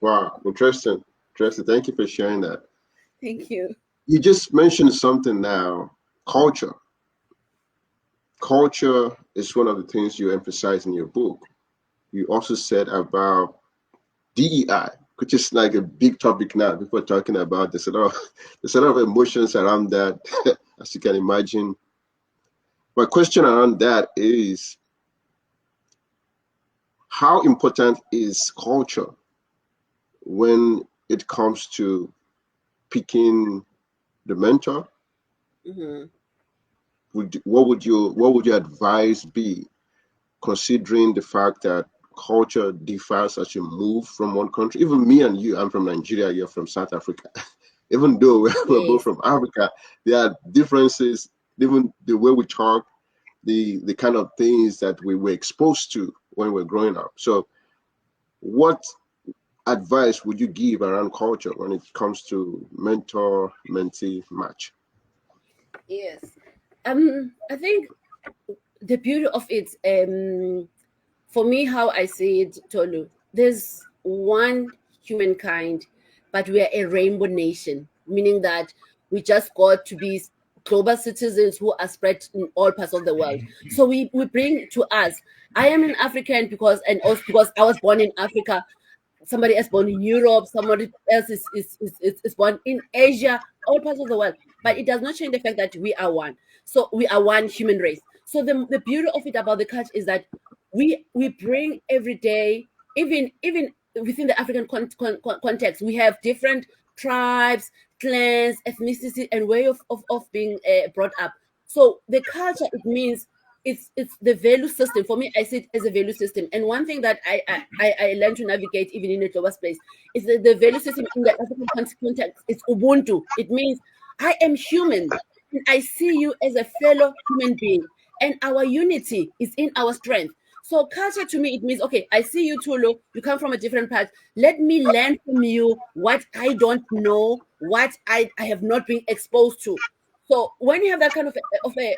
Wow, interesting. Interesting. Thank you for sharing that. Thank you. You just mentioned something now, culture. Culture is one of the things you emphasize in your book. You also said about DEI, which is like a big topic now. People are talking about there's a lot of emotions around that, as you can imagine. My question around that is how important is culture when it comes to picking the mentor? Mm-hmm. What would your advice be, considering the fact that culture differs as you move from one country? Even me and you, I'm from Nigeria, you're from South Africa. Even though we're both Yes. from Africa, there are differences, even the way we talk, the kind of things that we were exposed to when we're growing up. So what advice would you give around culture when it comes to mentor mentee match? Yes. I think the beauty of it, for me, how I see it, Tolu, there's one humankind, but we are a rainbow nation, meaning that we just got to be global citizens who are spread in all parts of the world. So we bring to us. I am an African because, and also because I was born in Africa. Somebody else born in Europe, somebody else is born in Asia, all parts of the world. But it does not change the fact that we are one. So we are one human race. So the beauty of it about the culture is that we bring every day, even within the African context, we have different tribes, clans, ethnicity, and way of being brought up. So the culture, it means it's the value system. For me, I see it as a value system. And one thing that I learned to navigate even in a global space is that the value system in the African context is Ubuntu. It means I am human and I see you as a fellow human being, and our unity is in our strength. So culture to me, it means, okay, I see you, Tulu, you come from a different path. Let me learn from you what I don't know, what I have not been exposed to. So when you have that kind of a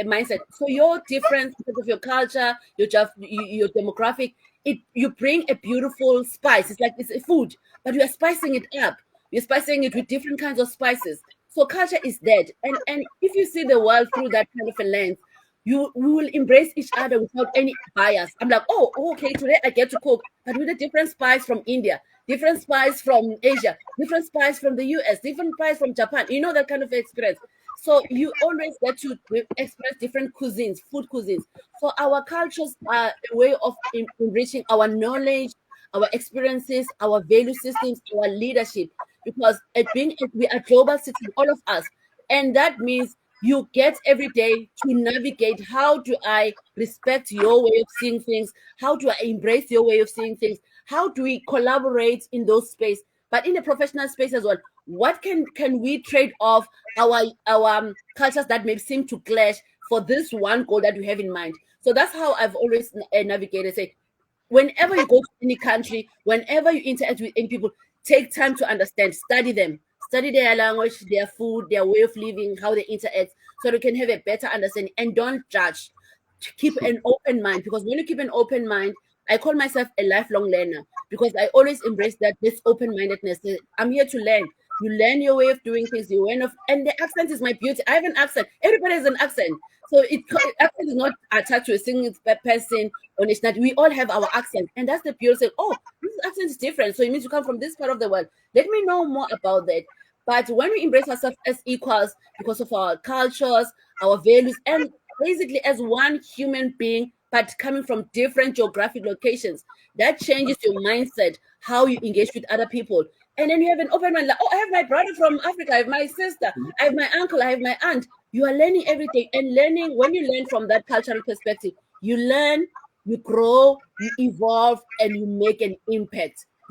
mindset, so your difference because of your culture, your demographic, it you bring a beautiful spice. It's like it's a food, but you are spicing it up. You're spicing it with different kinds of spices. So culture is dead, and if you see the world through that kind of a lens, you we will embrace each other without any bias. I'm like, oh, okay, today I get to cook, but with a different spice from India, different spice from Asia, different spice from the US, different spice from Japan. You know that kind of experience. So you always get to experience different cuisines, food cuisines. So our cultures are a way of enriching our knowledge, our experiences, our value systems, our leadership. Because we are global citizens, all of us, and that means you get every day to navigate how do I respect your way of seeing things, how do I embrace your way of seeing things, how do we collaborate in those space, but in the professional space as well. What can we trade off our cultures that may seem to clash for this one goal that we have in mind? So that's how I've always navigated. Say, whenever you go to any country, whenever you interact with any people, take time to understand, study them, study their language, their food, their way of living, how they interact, so you can have a better understanding and don't judge. Keep an open mind, because when you keep an open mind, I call myself a lifelong learner because I always embrace that this open-mindedness. I'm here to learn. You learn your way of doing things. You learn of, and the accent is my beauty. I have an accent. Everybody has an accent, so accent is not attached to a single person or nationality. We all have our accent, and that's the beauty. Oh, this accent is different, so it means you come from this part of the world. Let me know more about that. But when we embrace ourselves as equals because of our cultures, our values, and basically as one human being, but coming from different geographic locations, that changes your mindset, how you engage with other people. And then you have an open mind, like, oh, I have my brother from Africa, I have my sister, I have my uncle, I have my aunt. You are learning everything. And learning, when you learn from that cultural perspective, you learn, you grow, you evolve, and you make an impact.